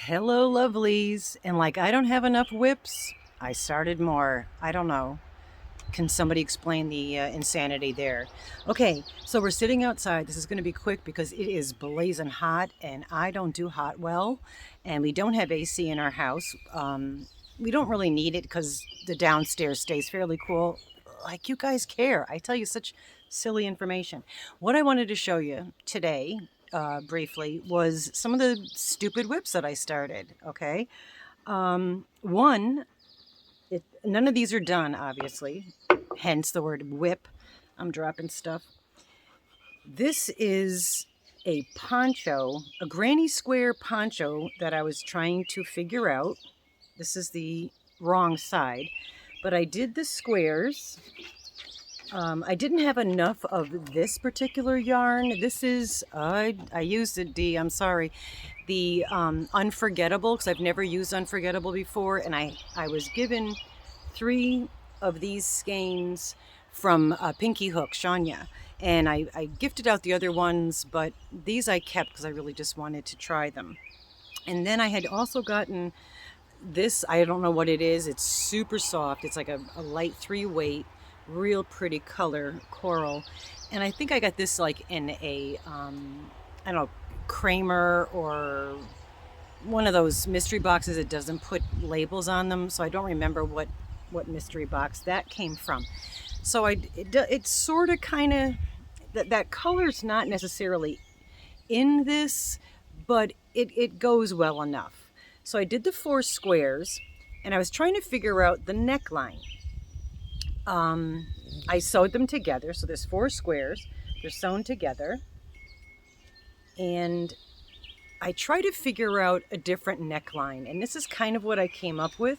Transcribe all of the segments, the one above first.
Hello, lovelies. And like I don't have enough whips, I started more. I don't know. Can somebody explain the insanity there? Okay, so we're sitting outside. This is going to be quick because it is blazing hot and I don't do hot well. And we don't have AC in our house. We don't really need it because the downstairs stays fairly cool. Like you guys care. I tell you such silly information. What I wanted to show you today, briefly, was some of the stupid whips that I started. Okay. One, none of these are done, obviously, hence the word whip. I'm dropping stuff. This is a poncho, a granny square poncho that I was trying to figure out. This is the wrong side, but I did the squares. I didn't have enough of this particular yarn. This is, I used a D, I'm sorry. The Unforgettable, because I've never used Unforgettable before, and I was given 3 of these skeins from Pinky Hook, Shania. And I gifted out the other ones, but these I kept because I really just wanted to try them. And then I had also gotten this, I don't know what it is. It's super soft. It's like a light 3 weight, real pretty color, coral. And I think I got this like in a, I don't know, Kramer or one of those mystery boxes that doesn't put labels on them. So I don't remember what mystery box that came from. So it's sort of kind of, that color's not necessarily in this, but it goes well enough. So I did the 4 squares and I was trying to figure out the neckline. I sewed them together. So there's 4 squares, they're sewn together. And I try to figure out a different neckline. And this is kind of what I came up with,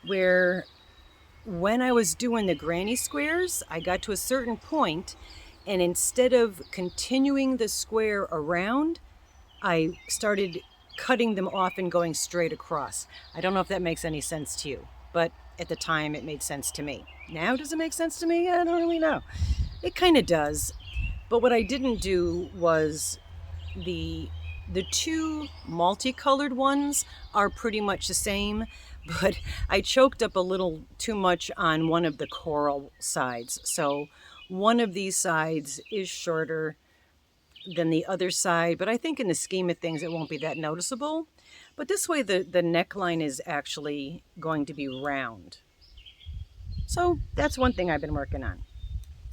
where when I was doing the granny squares, I got to a certain point, and instead of continuing the square around, I started cutting them off and going straight across. I don't know if that makes any sense to you, but at the time it made sense to me. Now, does it make sense to me? I don't really know. It kind of does. But what I didn't do was the 2 multicolored ones are pretty much the same, but I choked up a little too much on one of the coral sides. So one of these sides is shorter than the other side, but I think in the scheme of things it won't be that noticeable. But this way the neckline is actually going to be round. So that's one thing I've been working on.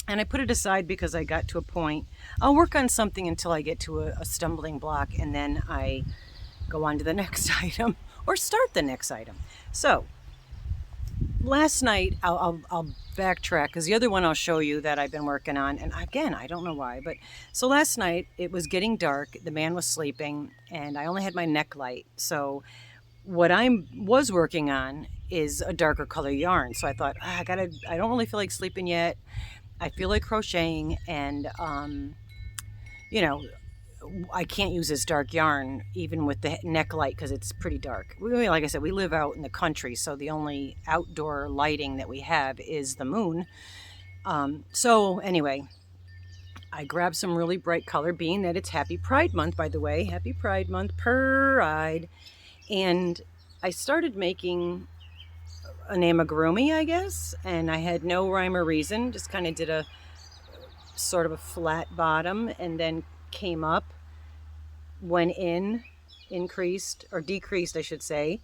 And I put it aside because I got to a point. I'll work on something until I get to a stumbling block, and then I go on to the next item or start the next item. So last night, I'll backtrack because the other one I'll show you that I've been working on. And again, I don't know why, but so last night it was getting dark. The man was sleeping and I only had my neck light. So what I was working on is a darker color yarn. So I thought, I don't really feel like sleeping yet. I feel like crocheting, and you know, I can't use this dark yarn even with the neck light because it's pretty dark. Like I said, we live out in the country, so the only outdoor lighting that we have is the moon. So anyway, I grabbed some really bright color, being that it's Happy Pride Month, by the way. Happy Pride Month, Pride. And I started making an amigurumi, I guess, and I had no rhyme or reason, just kind of did a sort of a flat bottom and then came up, went in, increased or decreased I should say,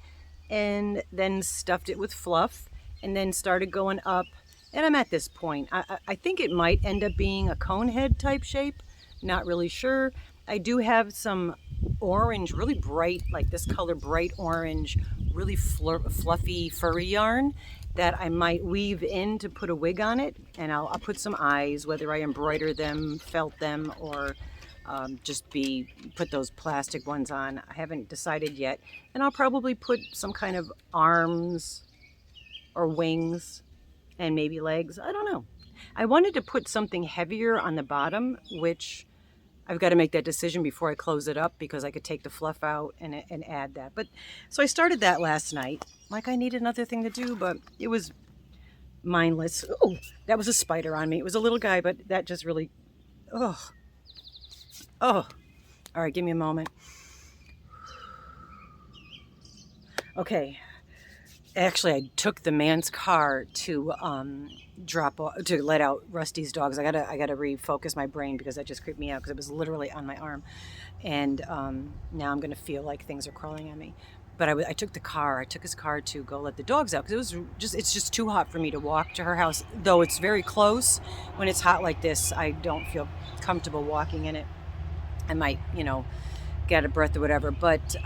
and then stuffed it with fluff and then started going up. And I'm at this point, I think it might end up being a Conehead type shape, not really sure. I do have some orange, really bright, like this color, bright orange, really fluffy furry yarn that I might weave in to put a wig on it, and I'll put some eyes, whether I embroider them, felt them, or just put those plastic ones on. I haven't decided yet, and I'll probably put some kind of arms or wings and maybe legs. I don't know. I wanted to put something heavier on the bottom, which I've got to make that decision before I close it up because I could take the fluff out and add that. But so I started that last night. Like I needed another thing to do, but it was mindless. Oh, that was a spider on me. It was a little guy, but that just really, oh. All right, give me a moment. Okay, actually, I took the man's car to let out Rusty's dogs. I gotta refocus my brain because that just creeped me out because it was literally on my arm, and now I'm gonna feel like things are crawling on me. But I took the car. I took his car to go let the dogs out because it's just too hot for me to walk to her house. Though it's very close, when it's hot like this, I don't feel comfortable walking in it. I might, get a breath or whatever. But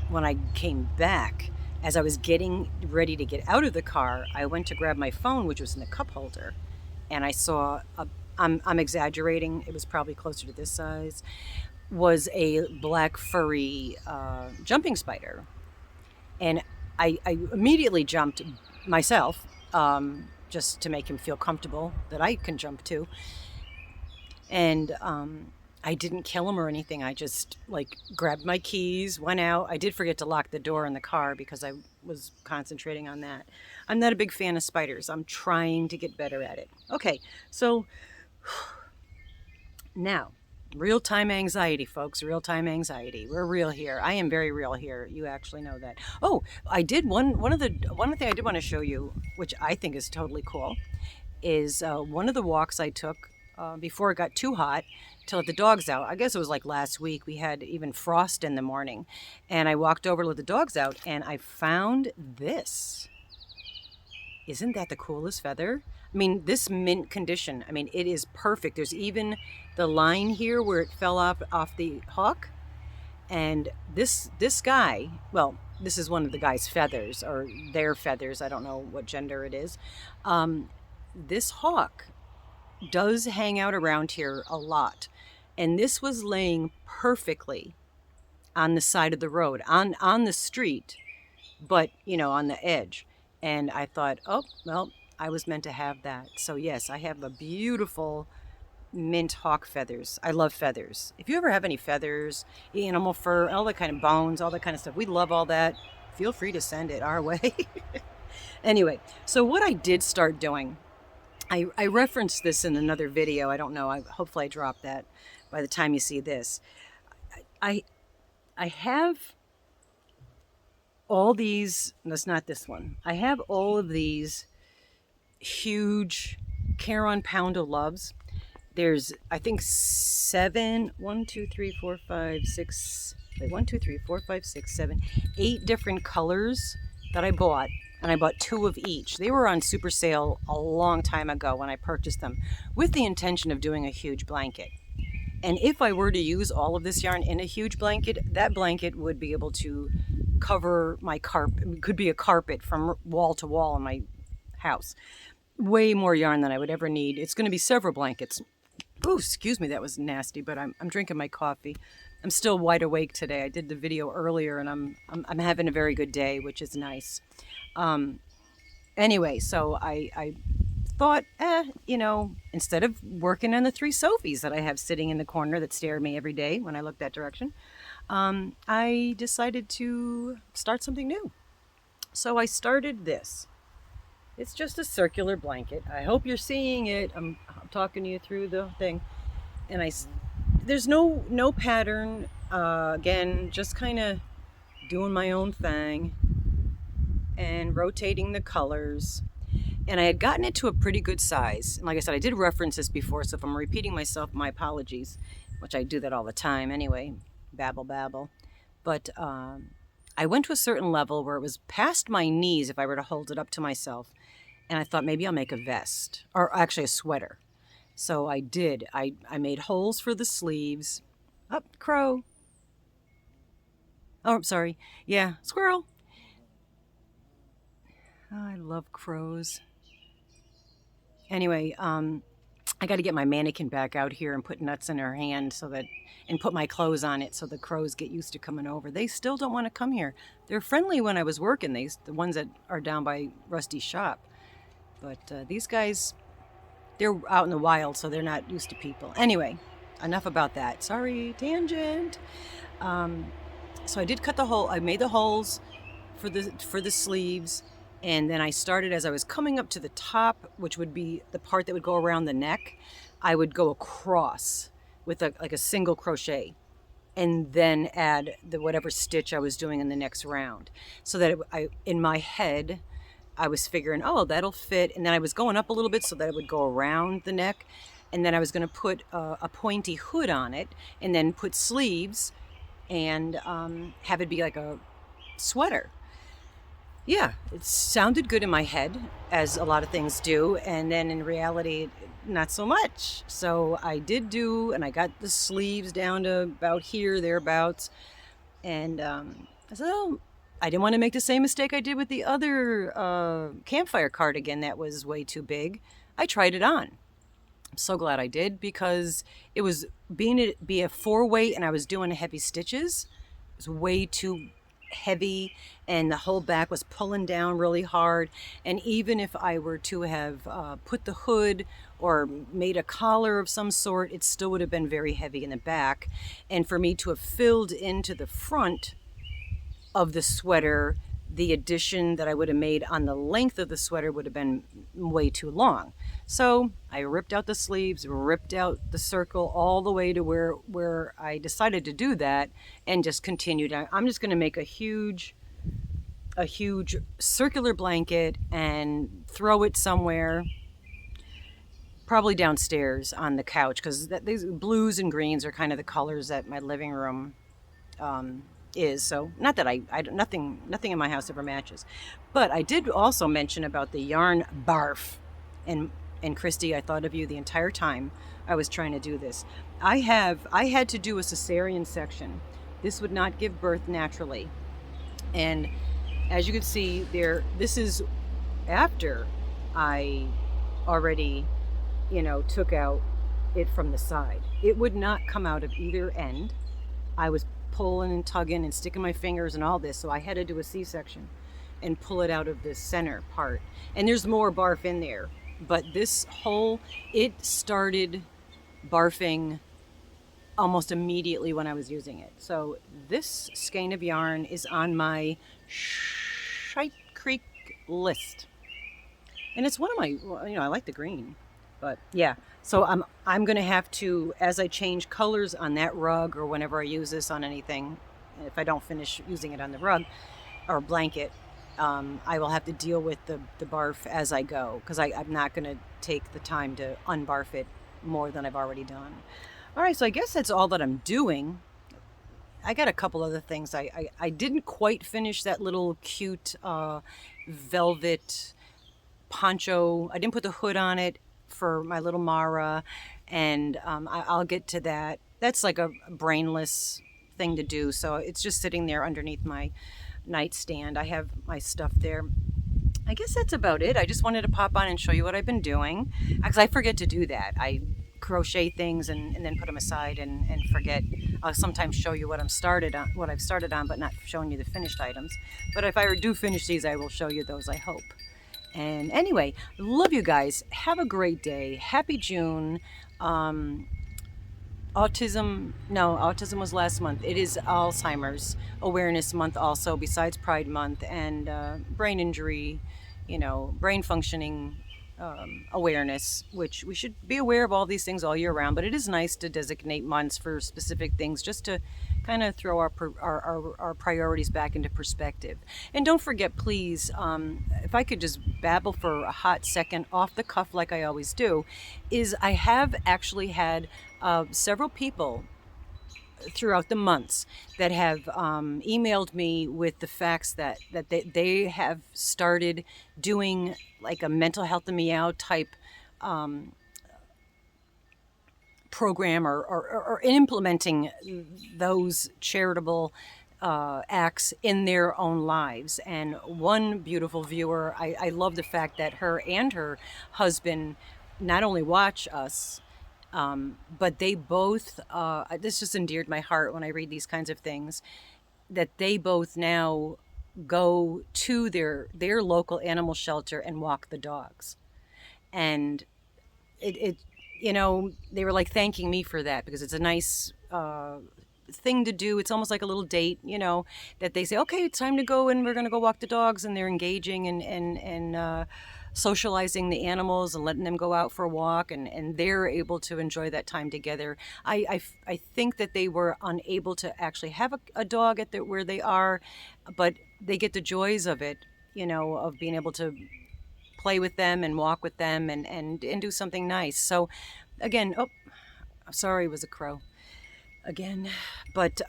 when I came back, as I was getting ready to get out of the car, I went to grab my phone, which was in the cup holder, and I saw I'm exaggerating. It was probably closer to this size. Was a black furry jumping spider, and I immediately jumped myself, just to make him feel comfortable that I can jump too. And I didn't kill him or anything. I just like grabbed my keys, went out. I did forget to lock the door in the car because I was concentrating on that. I'm not a big fan of spiders. I'm trying to get better at it. Okay, so now, real-time anxiety, folks. Real-time anxiety. We're real here. I am very real here. You actually know that. Oh, I did one thing I did want to show you, which I think is totally cool, is one of the walks I took before it got too hot to let the dogs out. I guess it was like last week. We had even frost in the morning. And I walked over to let the dogs out, and I found this. Isn't that the coolest feather? I mean, this mint condition, I mean, it is perfect. There's even the line here where it fell off the hawk. And this guy, well, this is one of the guy's feathers, or their feathers. I don't know what gender it is. This hawk does hang out around here a lot. And this was laying perfectly on the side of the road, on the street, but, on the edge. And I thought, oh, well, I was meant to have that. So yes, I have a beautiful mint hawk feathers. I love feathers. If you ever have any feathers, animal fur, all that kind of bones, all that kind of stuff, we love all that. Feel free to send it our way. Anyway, so what I did start doing, I referenced this in another video. I don't know. Hopefully I dropped that by the time you see this. I have all these, that's not this one. I have all of these huge Caron Poundo loves. There's, I think, 8 different colors that I bought, and I bought 2 of each. They were on super sale a long time ago when I purchased them, with the intention of doing a huge blanket. And if I were to use all of this yarn in a huge blanket, that blanket would be able to cover my carpet. It could be a carpet from wall to wall in my house. Way more yarn than I would ever need. It's going to be several blankets. Oh, excuse me, that was nasty, but I'm drinking my coffee. I'm still wide awake today. I did the video earlier, and I'm having a very good day, which is nice. Anyway, so I thought, instead of working on the 3 Sophies that I have sitting in the corner that stare at me every day when I look that direction, I decided to start something new. So I started this. It's just a circular blanket. I hope you're seeing it. I'm talking to you through the thing. And there's no pattern. Again, just kind of doing my own thing and rotating the colors. And I had gotten it to a pretty good size. And like I said, I did reference this before, so if I'm repeating myself, my apologies, which I do that all the time anyway. Babble. But I went to a certain level where it was past my knees if I were to hold it up to myself. And I thought maybe I'll make a vest, or actually a sweater. So I did. I made holes for the sleeves. Up, crow. Oh, I'm sorry. Yeah, squirrel. Oh, I love crows. Anyway, I got to get my mannequin back out here and put nuts in her hand and put my clothes on it so the crows get used to coming over. They still don't want to come here. They're friendly when I was working, the ones that are down by Rusty's shop. But these guys, they're out in the wild, so they're not used to people. Anyway, enough about that. Sorry, tangent. So I did cut the hole. I made the holes for the sleeves. And then I started, as I was coming up to the top, which would be the part that would go around the neck, I would go across with like a single crochet. and then add the whatever stitch I was doing in the next round. So that in my head, I was figuring, oh, that'll fit. And then I was going up a little bit so that it would go around the neck. And then I was going to put a pointy hood on it and then put sleeves and have it be like a sweater. Yeah, it sounded good in my head, as a lot of things do. And then in reality, not so much. So I did do, and I got the sleeves down to about here, thereabouts. And I said, oh, I didn't want to make the same mistake I did with the other campfire cardigan that was way too big. I tried it on. I'm so glad I did, because it was being it be a 4-weight and I was doing heavy stitches. It was way too heavy, and the whole back was pulling down really hard. And even if I were to have put the hood or made a collar of some sort, it still would have been very heavy in the back. And for me to have filled into the front of the sweater, the addition that I would have made on the length of the sweater would have been way too long. So I ripped out the sleeves, ripped out the circle all the way to where I decided to do that, and just continued. I'm just going to make a huge circular blanket and throw it somewhere, probably downstairs on the couch, because these blues and greens are kind of the colors that my living room is. So not that I nothing in my house ever matches. But I did also mention about the yarn barf. And Christy, I thought of you the entire time I was trying to do this. I had to do a cesarean section. This would not give birth naturally. And as you can see there, this is after I already, took out it from the side. It would not come out of either end. I was pulling and tugging and sticking my fingers and all this, so I had to do a C-section and pull it out of the center part. And there's more barf in there, but this whole, it started barfing almost immediately when I was using it. So this skein of yarn is on my Shite Creek list. And it's one of my, I like the green, but yeah. So I'm going to have to, as I change colors on that rug, or whenever I use this on anything, if I don't finish using it on the rug or blanket, I will have to deal with the barf as I go, because I'm not going to take the time to unbarf it more than I've already done. All right, so I guess that's all that I'm doing. I got a couple other things. I didn't quite finish that little cute velvet poncho. I didn't put the hood on it for my little Mara, and I'll get to that. That's like a brainless thing to do, so it's just sitting there underneath my nightstand. I have my stuff there. I guess that's about it. I just wanted to pop on and show you what I've been doing, because I forget to do that. I crochet things and then put them aside and forget. I'll sometimes show you what I've started on, but not showing you the finished items. But if I do finish these, I will show you those, I hope. And anyway, love you guys. Have a great day. Happy June. Autism was last month. It is Alzheimer's Awareness Month also, besides Pride Month, and brain injury, brain functioning awareness, which we should be aware of all these things all year round, but it is nice to designate months for specific things, just to kind of throw our priorities back into perspective. And don't forget, please, if I could just babble for a hot second off the cuff like I always do, is I have actually had several people throughout the months that have emailed me with the facts that they have started doing like a Mental Health and Meow type program, or implementing those charitable acts in their own lives. And one beautiful viewer, I love the fact that her and her husband not only watch us, but they both, this just endeared my heart when I read these kinds of things, that they both now go to their local animal shelter and walk the dogs. And it they were like thanking me for that, because it's a nice thing to do. It's almost like a little date, that they say, okay, it's time to go and we're going to go walk the dogs, and they're engaging and socializing the animals and letting them go out for a walk, and they're able to enjoy that time together. I think that they were unable to actually have a dog at where they are, but they get the joys of it, of being able to play with them and walk with them and do something nice. So again, oh, sorry, it was a crow again. But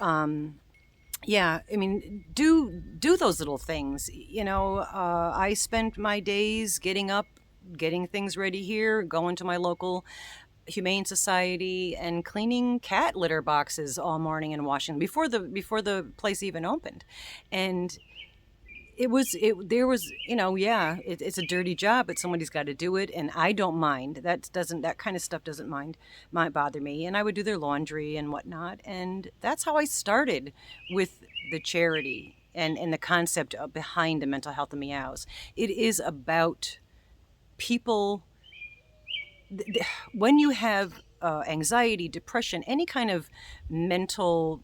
yeah, I mean, do those little things. I spent my days getting up, getting things ready here, going to my local humane society and cleaning cat litter boxes all morning and washing them before the place even opened. And it's a dirty job, but somebody's got to do it, and I don't mind. That kind of stuff doesn't might bother me. And I would do their laundry and whatnot, and that's how I started with the charity and the concept behind the Mental Health and Meows. It is about people. When you have anxiety, depression, any kind of mental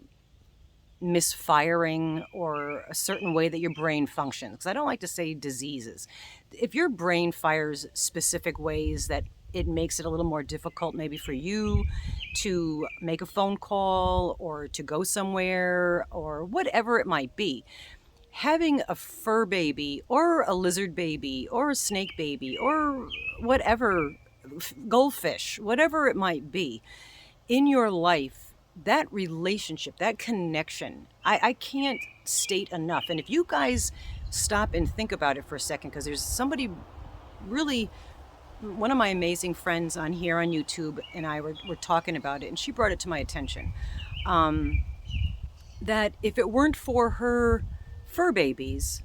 misfiring or a certain way that your brain functions, because I don't like to say diseases. If your brain fires specific ways that it makes it a little more difficult maybe for you to make a phone call or to go somewhere or whatever it might be, having a fur baby or a lizard baby or a snake baby or whatever, goldfish, whatever it might be in your life, that relationship, that connection, I can't state enough. And if you guys stop and think about it for a second, because there's somebody really, one of my amazing friends on here on YouTube and I were talking about it, and she brought it to my attention, that if it weren't for her fur babies,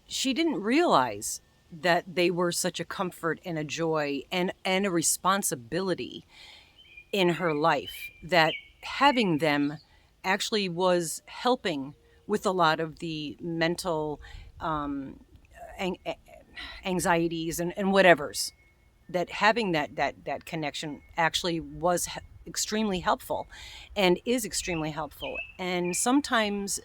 she didn't realize that they were such a comfort and a joy and a responsibility in her life, that having them actually was helping with a lot of the mental anxieties and whatevers, that having that connection actually was extremely helpful and is extremely helpful. And sometimes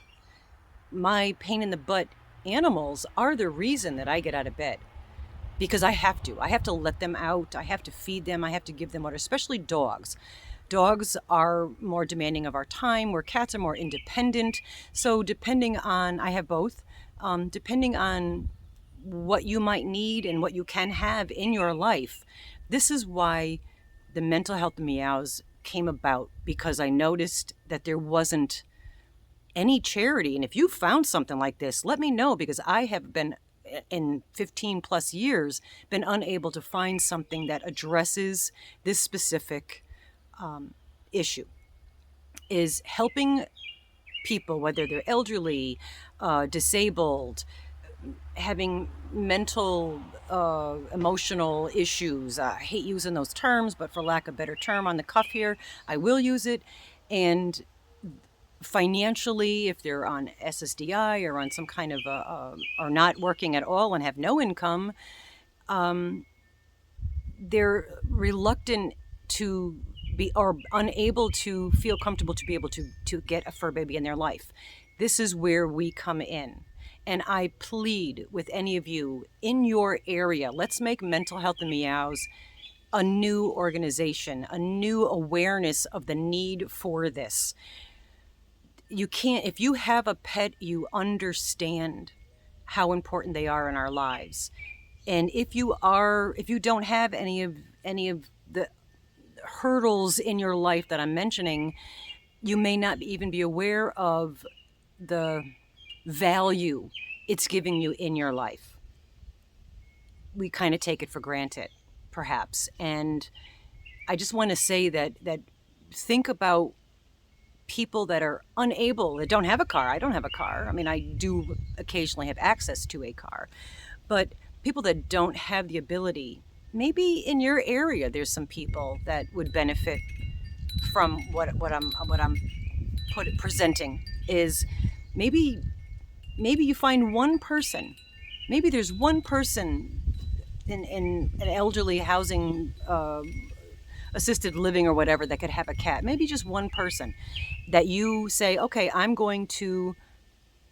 my pain in the butt animals are the reason that I get out of bed, because I have to let them out. I have to feed them. I have to give them water, especially dogs. Dogs are more demanding of our time, where cats are more independent. So depending on, I have both, depending on what you might need and what you can have in your life. This is why the Mental Health Meows came about, because I noticed that there wasn't any charity. And if you found something like this, let me know, because I have been in 15 plus years been unable to find something that addresses this specific issue, is helping people, whether they're elderly, disabled, having mental, emotional issues. I hate using those terms, but for lack of a better term on the cuff here, I will use it. And financially, if they're on SSDI or on some kind of or not working at all and have no income, they're reluctant to be, or unable to feel comfortable to be able to get a fur baby in their life. This is where we come in. And I plead with any of you in your area, let's make Mental Health and Meows a new organization, a new awareness of the need for this. You can't, if you have a pet, you understand how important they are in our lives. And if you don't have any of the hurdles in your life that I'm mentioning, you may not even be aware of the value it's giving you in your life. We kind of take it for granted, perhaps. And I just want to say that think about people that are unable, that don't have a car. I don't have a car. I mean, I do occasionally have access to a car, but people that don't have the ability, maybe in your area there's some people that would benefit from what I'm presenting. Is maybe you find one person, maybe there's one person in an elderly housing, assisted living or whatever, that could have a cat. Maybe just one person that you say, okay, I'm going to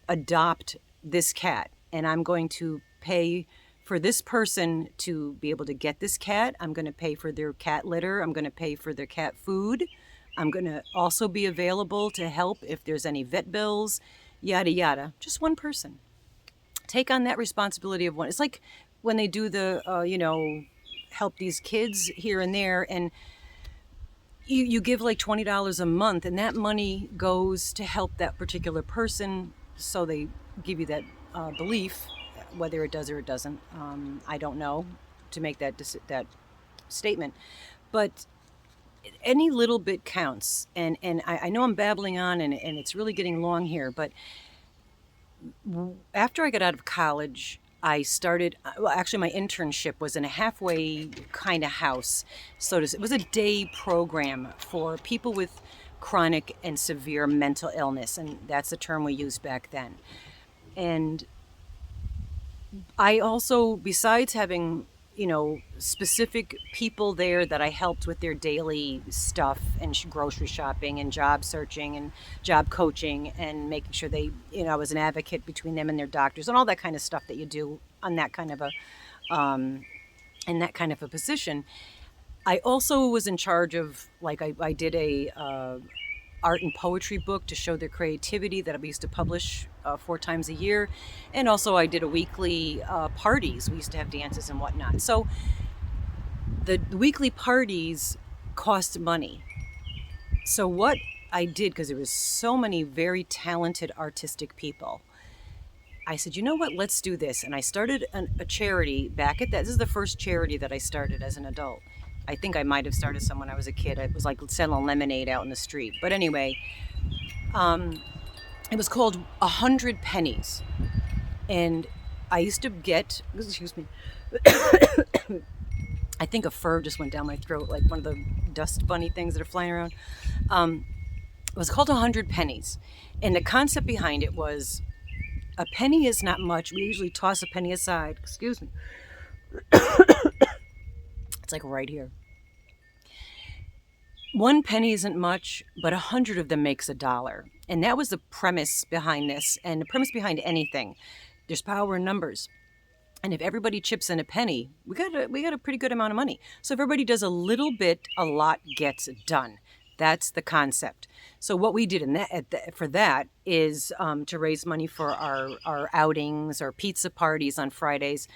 adopt this cat and I'm going to pay for this person to be able to get this cat, I'm going to pay for their cat litter. I'm going to pay for their cat food. I'm going to also be available to help if there's any vet bills, yada, yada. Just one person. Take on that responsibility of one. It's like when they do the, help these kids here and there, and you give like $20 a month, and that money goes to help that particular person. So they give you that belief, whether it does or it doesn't. I don't know to make that statement, but any little bit counts. And I know I'm babbling on, and it's really getting long here, but after I got out of college, I started, actually my internship was in a halfway kind of house. It was a day program for people with chronic and severe mental illness. And that's the term we used back then. And I also, besides having, specific people there that I helped with their daily stuff and grocery shopping and job searching and job coaching and making sure they, I was an advocate between them and their doctors and all that kind of stuff that you do on that kind of in that kind of a position. I also was in charge of, like, I did a art and poetry book to show their creativity that we used to publish 4 times a year. And also I did a weekly parties. We used to have dances and whatnot. So the weekly parties cost money. So what I did, because there was so many very talented artistic people, I said, you know what, let's do this. And I started a charity back at that. This is the first charity that I started as an adult. I think I might have started some when I was a kid. It was like selling lemonade out in the street. But anyway, it was called 100 Pennies. And I used to get, excuse me, I think a fur just went down my throat, like one of the dust bunny things that are flying around. It was called 100 Pennies. And the concept behind it was, a penny is not much. We usually toss a penny aside. Excuse me. It's like right here. 1 penny isn't much, but 100 of them makes $1. And that was the premise behind this, and the premise behind anything. There's power in numbers. And if everybody chips in a penny, we got a pretty good amount of money. So if everybody does a little bit, a lot gets done. That's the concept. So what we did for that is to raise money for our outings, our pizza parties on Fridays,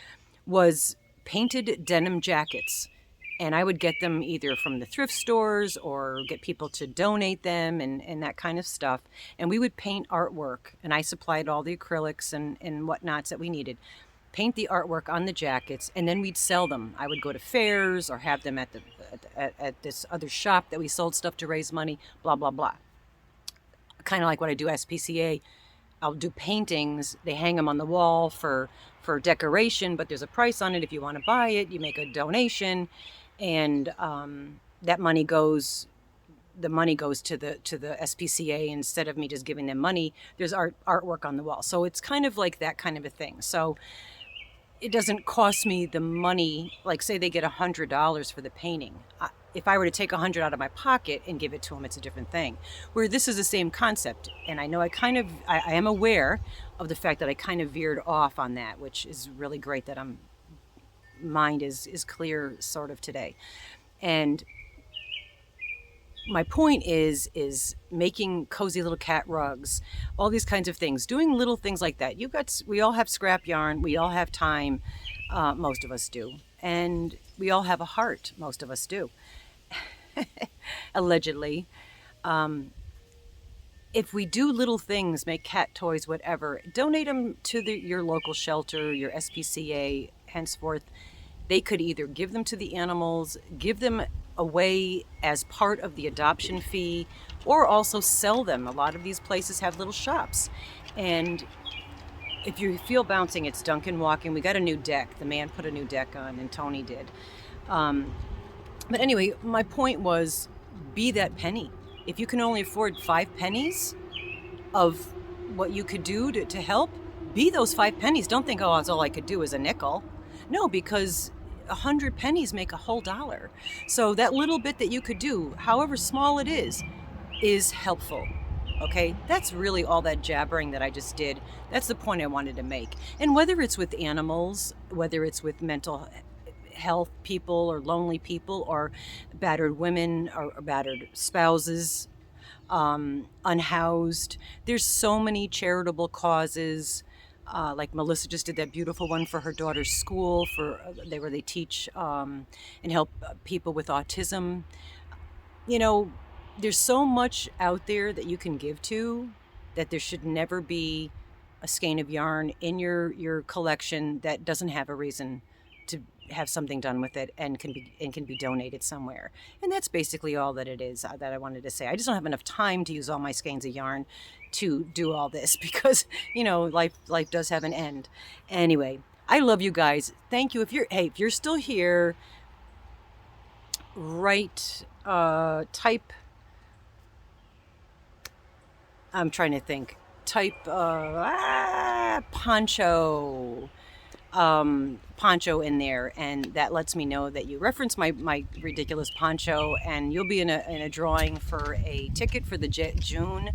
was painted denim jackets. And I would get them either from the thrift stores or get people to donate them and that kind of stuff. And we would paint artwork, and I supplied all the acrylics and whatnots that we needed. Paint the artwork on the jackets, and then we'd sell them. I would go to fairs or have them at this other shop that we sold stuff to raise money, blah, blah, blah. Kind of like what I do SPCA. I'll do paintings. They hang them on the wall for decoration, but there's a price on it. If you want to buy it, you make a donation. And that money goes to the SPCA. Instead of me just giving them money, there's artwork on the wall. So it's kind of like that kind of a thing. So it doesn't cost me the money. Like, say they get $100 for the painting. If I were to take $100 out of my pocket and give it to them, it's a different thing. Where this is the same concept. And I know I am aware of the fact that I kind of veered off on that, which is really great that mind is clear sort of today. And my point is making cozy little cat rugs, all these kinds of things, doing little things like that. We all have scrap yarn, we all have time, most of us do, and we all have a heart, most of us do. Allegedly. If we do little things, make cat toys, whatever, donate them to your local shelter, your SPCA, henceforth. They could either give them to the animals, give them away as part of the adoption fee, or also sell them. A lot of these places have little shops. And if you feel bouncing, it's Duncan walking. We got a new deck. The man put a new deck on, and Tony did. But anyway, my point was, be that penny. If you can only afford 5 pennies of what you could do to help, be those 5 pennies. Don't think, oh, that's all I could do is a nickel. No, because 100 pennies make a whole dollar. So that little bit that you could do, however small it is helpful. Okay, that's really all that jabbering that I just did. That's the point I wanted to make. And whether it's with animals, whether it's with mental health people or lonely people or battered women or battered spouses, unhoused, there's so many charitable causes. Like Melissa just did that beautiful one for her daughter's school for where they teach and help people with autism. You know, there's so much out there that you can give to that there should never be a skein of yarn in your collection that doesn't have a reason to have something done with it and can be donated somewhere. And that's basically all that it is that I wanted to say. I just don't have enough time to use all my skeins of yarn to do all this because, life does have an end. Anyway, I love you guys. Thank you. If you're still here, write type, I'm trying to think, type poncho in there, and that lets me know that you reference my ridiculous poncho, and you'll be in a drawing for a ticket for the June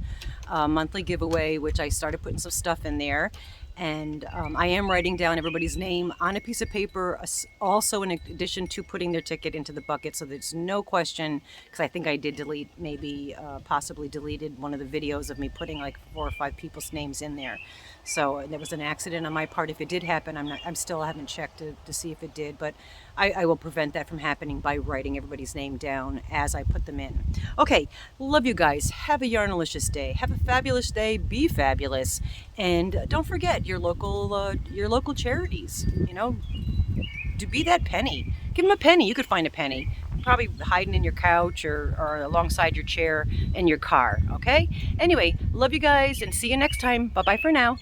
monthly giveaway, which I started putting some stuff in there. And I am writing down everybody's name on a piece of paper, also in addition to putting their ticket into the bucket, so there's no question, because I think I did delete, maybe possibly deleted one of the videos of me putting like 4 or 5 people's names in there. So there was an accident on my part. If it did happen, I haven't checked to see if it did, but I will prevent that from happening by writing everybody's name down as I put them in. Okay, love you guys. Have a yarnalicious day. Have a fabulous day. Be fabulous, and don't forget your local charities. To be that penny. Give them a penny. You could find a penny, probably hiding in your couch or alongside your chair in your car. Okay. Anyway, love you guys, and see you next time. Bye bye for now.